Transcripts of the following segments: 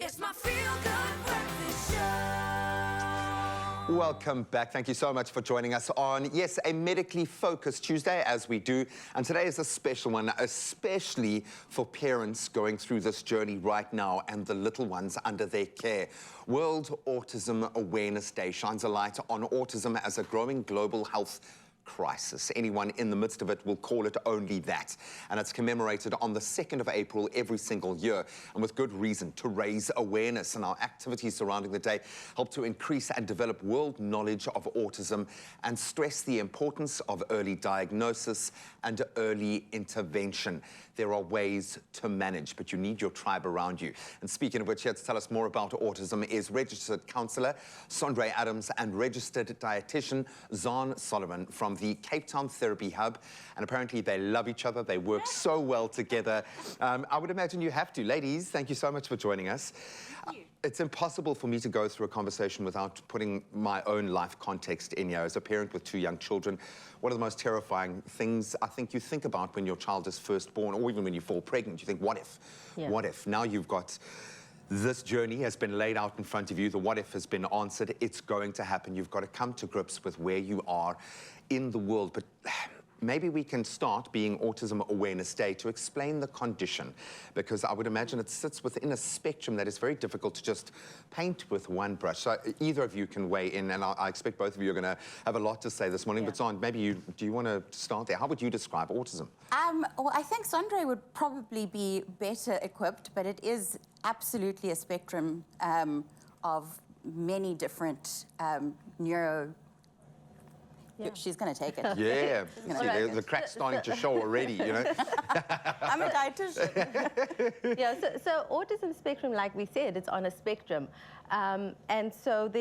It's my feel-good breakfast show. Welcome back. Thank you so much for joining us on, yes, a medically focused Tuesday, as we do. And today is a special one, especially for parents going through this journey right now and the little ones under their care. World Autism Awareness Day shines a light on autism as a growing global health crisis. Anyone in the midst of it will call it only that. And it's commemorated on the 2nd of April every single year, and with good reason, to raise awareness. And our activities surrounding the day help to increase and develop world knowledge of autism and stress the importance of early diagnosis and early intervention. There are ways to manage, but you need your tribe around you. And speaking of which, here to tell us more about autism is registered counsellor Sondre Adams and registered dietitian Zahn Solomon from the Cape Town Therapy Hub. And apparently they love each other. They work so well together. I would imagine you have to. Ladies, thank you so much for joining us. It's impossible for me to go through a conversation without putting my own life context in here. As a parent with 2 young children, one of the most terrifying things I think you think about when your child is first born, or even when you fall pregnant, you think, what if? Yeah. What if? Now you've got this journey has been laid out in front of you. The what if has been answered. It's going to happen. You've got to come to grips with where you are in the world. But maybe we can start, being Autism Awareness Day, to explain the condition, because I would imagine it sits within a spectrum that is very difficult to just paint with one brush. So either of you can weigh in, and I expect both of you are going to have a lot to say this morning. Yeah. But Zahn, maybe do you want to start there? How would you describe autism? Well, I think Sondre would probably be better equipped, but it is absolutely a spectrum of many different neuro... Yeah. She's going to take it. Yeah. See, the crack's starting to show already, you know. I'm a dietitian. Yeah, so autism spectrum, like we said, it's on a spectrum. And so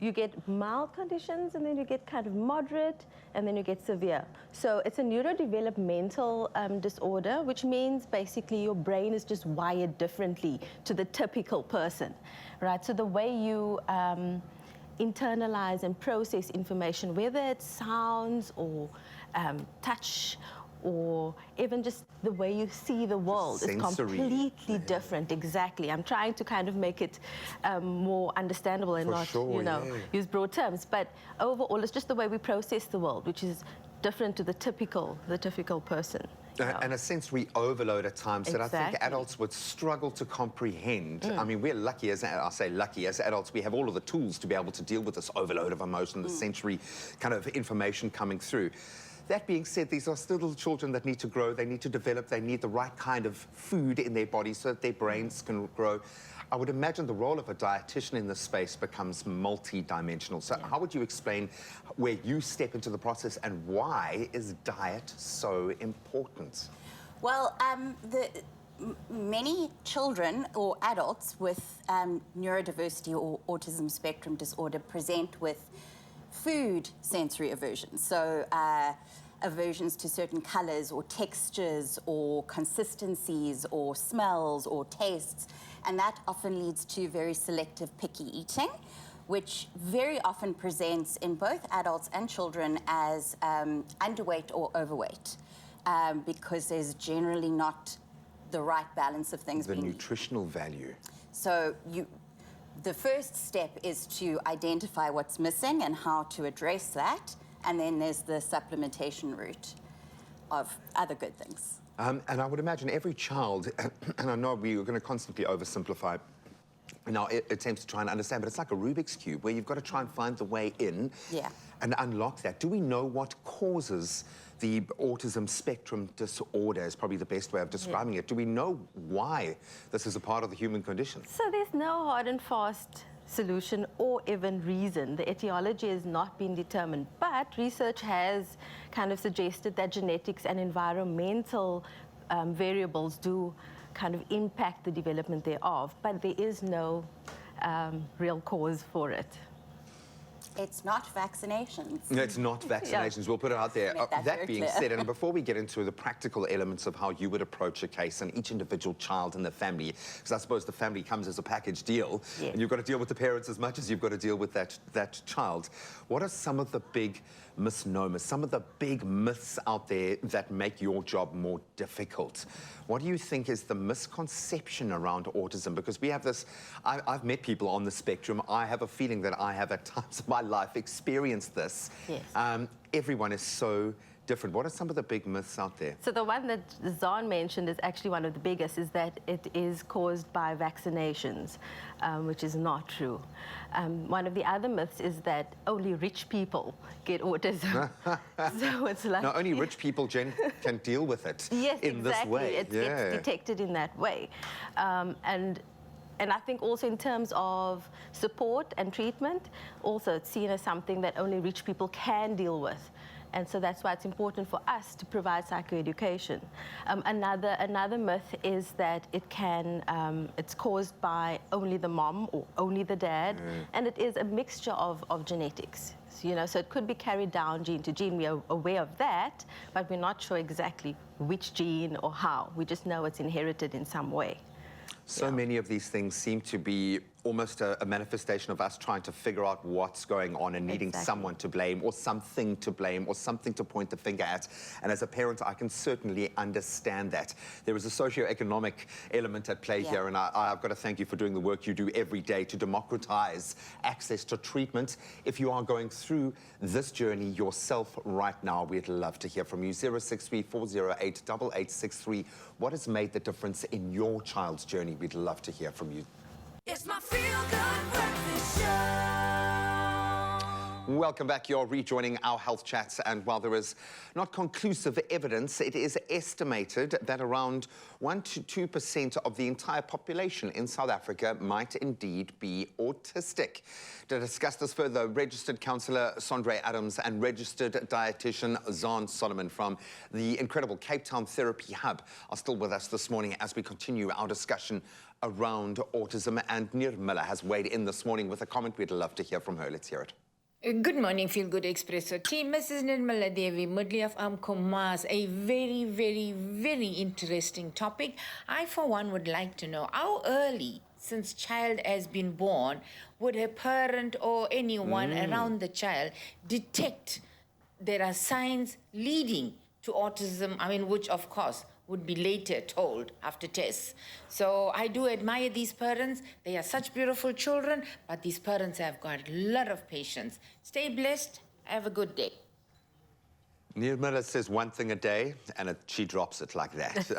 you get mild conditions, and then you get kind of moderate, and then you get severe. So it's a neurodevelopmental disorder, which means basically your brain is just wired differently to the typical person, right? So the way you internalize and process information, whether it's sounds or touch, or even just the way you see the world is completely different. Exactly. I'm trying to kind of make it more understandable and use broad terms. But overall, it's just the way we process the world, which is different to the typical person. And a sensory overload at times that I think adults would struggle to comprehend. I mean, we're lucky, as adults, we have all of the tools to be able to deal with this overload of emotion, the sensory kind of information coming through. That being said, these are still little children that need to grow, they need to develop, they need the right kind of food in their bodies so that their brains can grow. I would imagine the role of a dietitian in this space becomes multi-dimensional. So how would you explain where you step into the process, and why is diet so important? Well, many children or adults with neurodiversity or autism spectrum disorder present with food sensory aversions. So aversions to certain colors or textures or consistencies or smells or tastes. And that often leads to very selective picky eating, which very often presents in both adults and children as underweight or overweight, because there's generally not the right balance of things being eaten. The nutritional value. So the first step is to identify what's missing and how to address that, and then there's the supplementation route of other good things. And I would imagine every child, and I know we are going to constantly oversimplify in our attempts to try and understand, but it's like a Rubik's Cube where you've got to try and find the way in and unlock that. Do we know what causes the autism spectrum disorder, is probably the best way of describing it. Do we know why this is a part of the human condition? So there's no hard and fast solution or even reason. The etiology has not been determined, but research has kind of suggested that genetics and environmental variables do kind of impact the development thereof, but there is no real cause for it. It's not vaccinations. No, it's not vaccinations. We'll put it out there. Make that That very being clear. said, and before we get into the practical elements of how you would approach a case and each individual child in the family, because I suppose the family comes as a package deal, Yes. and you've got to deal with the parents as much as you've got to deal with that child. What are some of the big misnomers, some of the big myths out there that make your job more difficult? What do you think is the misconception around autism? Because we have this, I've met people on the spectrum. I have a feeling that I have at times of my life experienced this. Yes. Everyone is so different. What are some of the big myths out there? So the one that Zahn mentioned is actually one of the biggest, is that it is caused by vaccinations, which is not true. One of the other myths is that only rich people get autism. So it's like... No, only rich people, Jen, can deal with it Yes, in exactly. this way. It's detected in that way. And I think also in terms of support and treatment, also it's seen as something that only rich people can deal with. And so that's why it's important for us to provide psychoeducation. Another myth is that it's caused by only the mom or only the dad, and it is a mixture of genetics. So it could be carried down gene to gene. We are aware of that, but we're not sure exactly which gene or how. We just know it's inherited in some way. So many of these things seem to be almost a manifestation of us trying to figure out what's going on and needing someone to blame or something to blame or something to point the finger at. And as a parent, I can certainly understand that. There is a socioeconomic element at play here, and I've got to thank you for doing the work you do every day to democratize access to treatment. If you are going through this journey yourself right now, we'd love to hear from you. 063-408-8863. What has made the difference in your child's journey? We'd love to hear from you. It's my feel-good breakfast show. Welcome back. You're rejoining our health chats, and while there is not conclusive evidence, it is estimated that around 1 to 2% of the entire population in South Africa might indeed be autistic. To discuss this further, registered counsellor Sondre Adams and registered dietitian Zahn Solomon from the incredible Cape Town Therapy Hub are still with us this morning as we continue our discussion around autism. And Nirmala has weighed in this morning with a comment. We'd love to hear from her. Let's hear it. Good morning, Feel Good Expresso team. Mrs. Nirmala Devi, Mudli of Amkomas. A very, very, very interesting topic. I, for one, would like to know how early, since child has been born, would a parent or anyone around the child detect there are signs leading to autism, which, of course, would be later told after tests. So I do admire these parents. They are such beautiful children, but these parents have got a lot of patience. Stay blessed. Have a good day. Nirmala says one thing a day, and she drops it like that.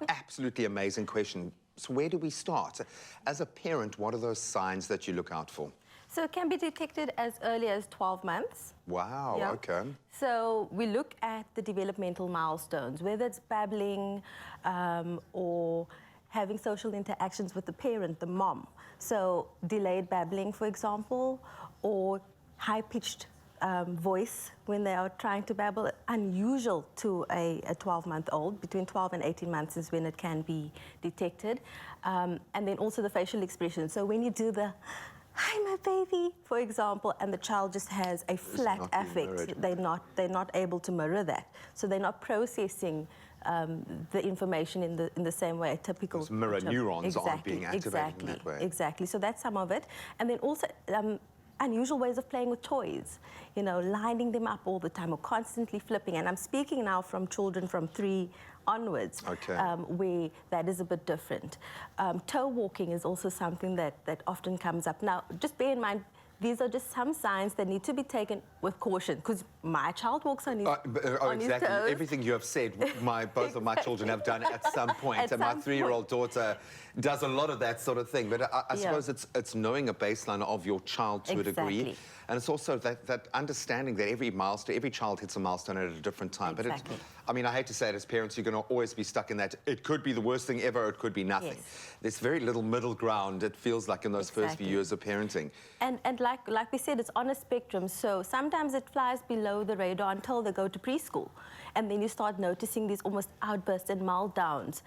Absolutely amazing question. So where do we start? As a parent, what are those signs that you look out for? So it can be detected as early as 12 months. Wow, Yeah. okay. So we look at the developmental milestones, whether it's babbling or having social interactions with the parent, the mom. So delayed babbling, for example, or high-pitched voice when they are trying to babble, unusual to a 12-month-old. Between 12 and 18 months is when it can be detected. And then also the facial expression. So when you do the "Hi, my baby," for example, and the child just has a flat not being affect, mirrored. they're not able to mirror that. So they're not processing the information in the same way a typical... Those mirror neurons aren't being activated in that way. Exactly. So that's some of it. And then also unusual ways of playing with toys, lining them up all the time or constantly flipping. And I'm speaking now from children from 3 onwards, where that is a bit different. Toe walking is also something that often comes up. Now, just bear in mind, these are just some signs that need to be taken with caution, because my child walks on his, on his exactly. toes. Everything you have said, both of my children have done at some point. At And my some 3-year-old daughter does a lot of that sort of thing. But I suppose it's knowing a baseline of your child to a degree. Exactly. And it's also that understanding that every child hits a milestone at a different time. Exactly. But I hate to say it, as parents, you're going to always be stuck in that. It could be the worst thing ever, or it could be nothing. Yes. There's very little middle ground, it feels like, in those first few years of parenting. And like we said, it's on a spectrum. So sometimes it flies below the radar until they go to preschool. And then you start noticing these almost outbursts and meltdowns.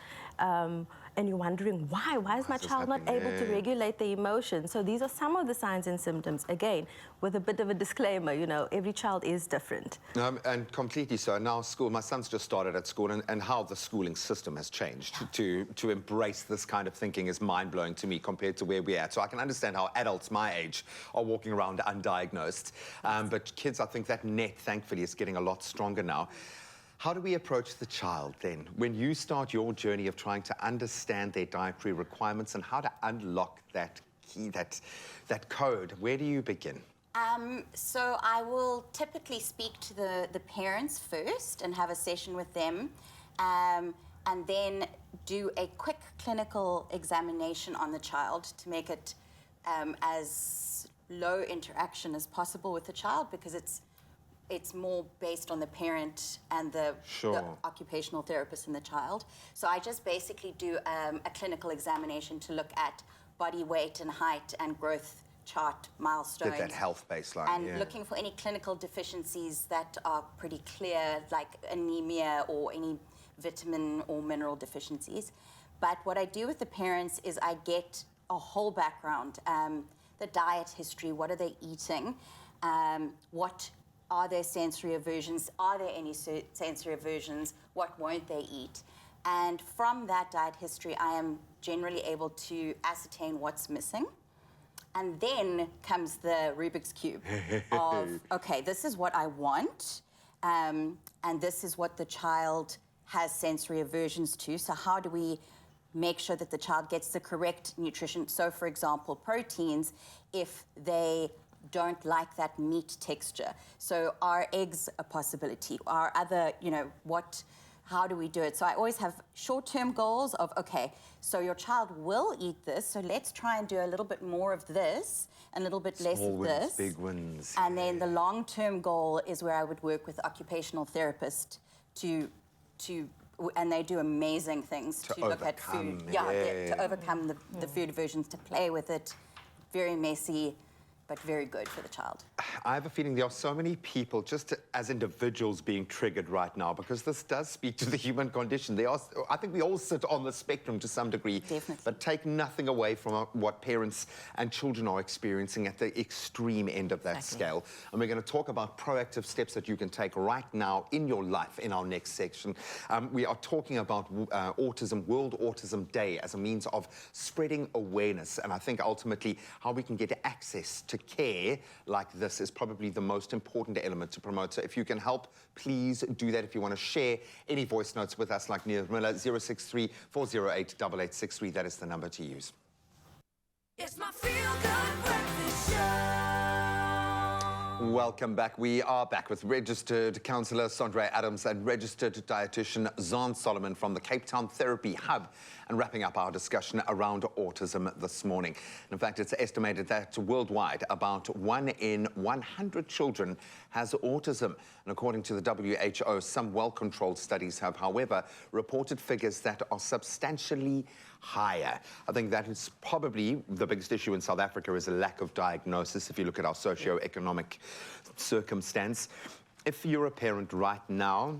and you're wondering why is my is this child not happening? able to Yeah. regulate their emotions? So these are some of the signs and symptoms, again, with a bit of a disclaimer, you know, every child is different. And completely so. Now school, my son's just started at school, and how the schooling system has changed to embrace this kind of thinking is mind-blowing to me compared to where we're at. So I can understand how adults my age are walking around undiagnosed. But kids, I think that net, thankfully, is getting a lot stronger now. How do we approach the child then? When you start your journey of trying to understand their dietary requirements and how to unlock that key, that code, where do you begin? So I will typically speak to the parents first and have a session with them, and then do a quick clinical examination on the child to make it as low interaction as possible with the child, because it's more based on the parent and the occupational therapist and the child. So I just basically do a clinical examination to look at body weight and height and growth chart milestones. Get that health baseline. And looking for any clinical deficiencies that are pretty clear, like anemia or any vitamin or mineral deficiencies. But what I do with the parents is I get a whole background, the diet history, what are they eating, what are there sensory aversions, are there any sensory aversions, what won't they eat? And from that diet history, I am generally able to ascertain what's missing. And then comes the Rubik's Cube of, okay, this is what I want, and this is what the child has sensory aversions to. So how do we make sure that the child gets the correct nutrition? So, for example, proteins, if they don't like that meat texture. So are eggs a possibility? Are other, you know, how do we do it? So I always have short-term goals of, okay, so your child will eat this, so let's try and do a little bit more of this and a little bit less Small of wins, this. big wins. And then the long-term goal is where I would work with the occupational therapist and they do amazing things to look at food. To overcome the food aversions, to play with it. Very messy, but very good for the child. I have a feeling there are so many people, just as individuals, being triggered right now, because this does speak to the human condition. I think we all sit on the spectrum to some degree. Definitely. But take nothing away from what parents and children are experiencing at the extreme end of that scale. And we're going to talk about proactive steps that you can take right now in your life in our next section. We are talking about autism, World Autism Day, as a means of spreading awareness. And I think ultimately how we can get access to care like this is probably the most important element to promote. So if you can help, please do that. If you want to share any voice notes with us like Neil Miller, 063 408 8863, that is the number to use. It's my feel-good breakfast show. Welcome back. We are back with registered counsellor Sondre Adams and registered dietitian Zan Solomon from the Cape Town Therapy Hub, and wrapping up our discussion around autism this morning. In fact, it's estimated that worldwide about 1 in 100 children has autism. And according to the WHO, some well-controlled studies have, however, reported figures that are substantially higher. I think that is probably the biggest issue in South Africa, is a lack of diagnosis if you look at our socio-economic circumstance. If you're a parent right now,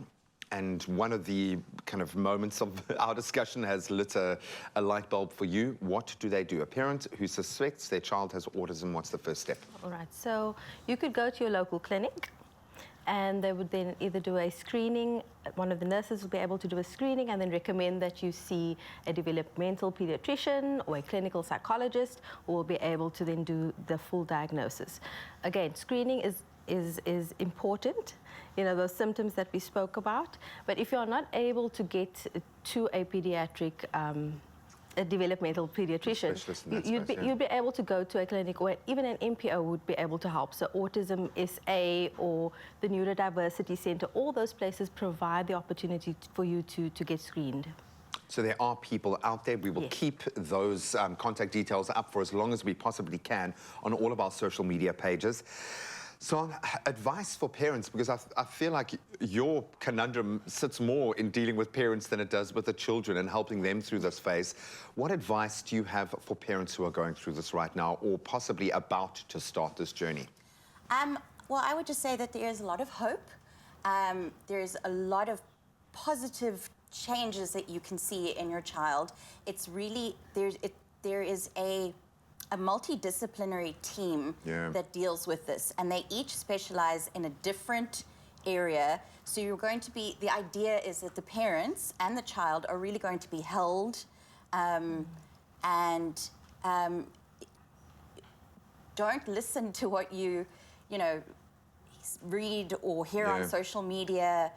and one of the kind of moments of our discussion has lit a light bulb for you, what do they do? A parent who suspects their child has autism, what's the first step? All right, so you could go to your local clinic, and they would then either do a screening. One of the nurses will be able to do a screening and then recommend that you see a developmental pediatrician or a clinical psychologist, who will be able to then do the full diagnosis. Again, screening is important, you know, those symptoms that we spoke about. But if you're not able to get to a pediatric a developmental pediatrician, you'd be able to go to a clinic, or even an MPO would be able to help. So Autism SA or the Neurodiversity Centre, all those places provide the opportunity for you to get screened. So there are people out there. We will keep those contact details up for as long as we possibly can on all of our social media pages. So advice for parents, because I feel like your conundrum sits more in dealing with parents than it does with the children and helping them through this phase. What advice do you have for parents who are going through this right now, or possibly about to start this journey? Well, I would just say that there is a lot of hope. There's a lot of positive changes that you can see in your child, it's really, there is a multidisciplinary team that deals with this, and they each specialize in a different area. So you're going to be, the idea is that the parents and the child are really going to be held don't listen to what you read or hear on social media.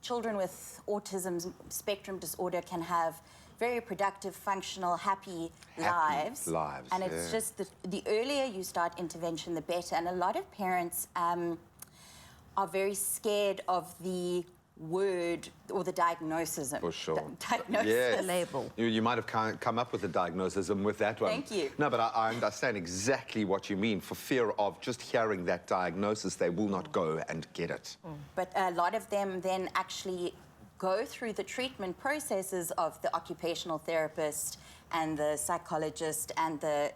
Children with autism spectrum disorder can have very productive, functional, happy lives. And it's just the earlier you start intervention, the better. And a lot of parents are very scared of the word or the diagnosis. For sure. The label. You might have come up with a diagnosis with that one. Thank you. No, but I understand exactly what you mean. For fear of just hearing that diagnosis, they will not go and get it. But a lot of them then actually go through the treatment processes of the occupational therapist and the psychologist and the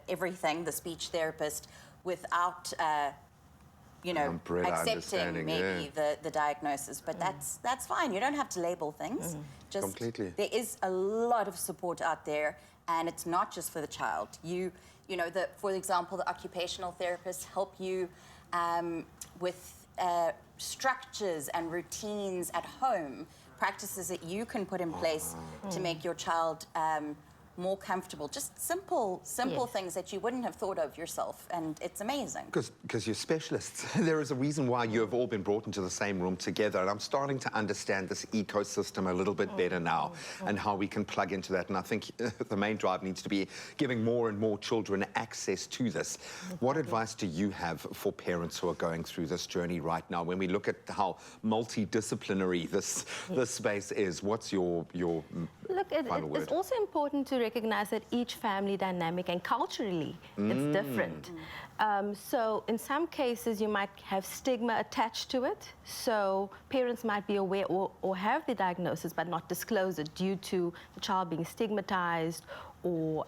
speech therapist, without accepting maybe the diagnosis. But that's fine. You don't have to label things. Just completely. There is a lot of support out there, and it's not just for the child. For example, the occupational therapists help you with structures and routines at home, practices that you can put in place to make your child more comfortable. Just simple things that you wouldn't have thought of yourself, and it's amazing. Because you're specialists. There is a reason why you have all been brought into the same room together, and I'm starting to understand this ecosystem a little bit better now, and how we can plug into that. And I think the main drive needs to be giving more and more children access to this. What advice do you have for parents who are going through this journey right now? When we look at how multidisciplinary this space is, what's your Look, final word? It's also important to recognize that each family dynamic and culturally it's different. So in some cases you might have stigma attached to it. So parents might be aware or have the diagnosis but not disclose it due to the child being stigmatized or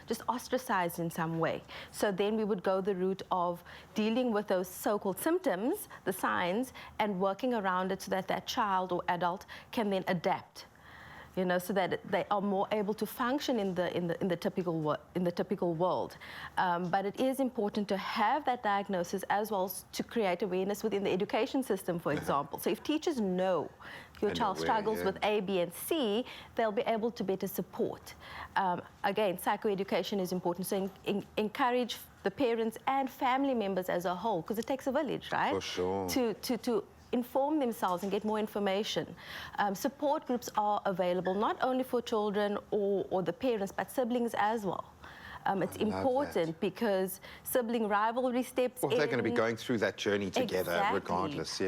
just ostracized in some way. So then we would go the route of dealing with those so-called symptoms, the signs, and working around it so that that child or adult can then adapt. So that they are more able to function in the typical world. But it is important to have that diagnosis as well as to create awareness within the education system, for example. So if teachers know your child struggles with A, B, and C, they'll be able to better support. Again, psychoeducation is important. So encourage the parents and family members as a whole, because it takes a village, right? For sure. To inform themselves and get more information. Support groups are available not only for children or the parents, but siblings as well. It's important because sibling rivalry steps in. Well, they're going to be going through that journey together, regardless.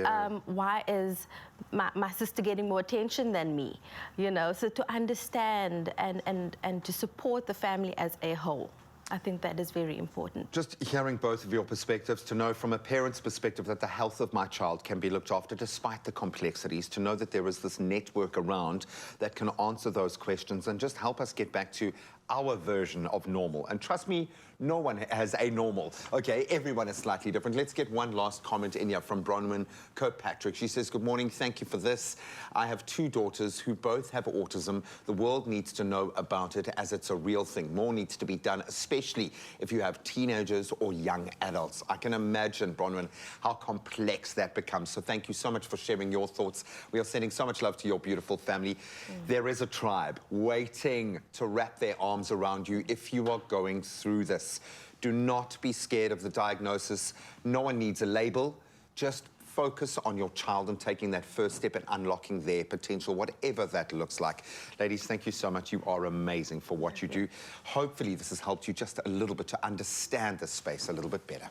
Why is my sister getting more attention than me? So to understand and to support the family as a whole. I think that is very important. Just hearing both of your perspectives, to know from a parent's perspective that the health of my child can be looked after despite the complexities, to know that there is this network around that can answer those questions and just help us get back to our version of normal. And trust me, no one has a normal, okay? Everyone is slightly different. Let's get one last comment in here from Bronwyn Kirkpatrick. She says, good morning, thank you for this. I have 2 daughters who both have autism. The world needs to know about it as it's a real thing. More needs to be done, especially if you have teenagers or young adults. I can imagine, Bronwyn, how complex that becomes. So thank you so much for sharing your thoughts. We are sending so much love to your beautiful family. There is a tribe waiting to wrap their arms around you if you are going through this. Do not be scared of the diagnosis. No one needs a label. Just focus on your child and taking that first step and unlocking their potential, whatever that looks like. Ladies, thank you so much. You are amazing for what you do. Hopefully this has helped you just a little bit to understand this space a little bit better.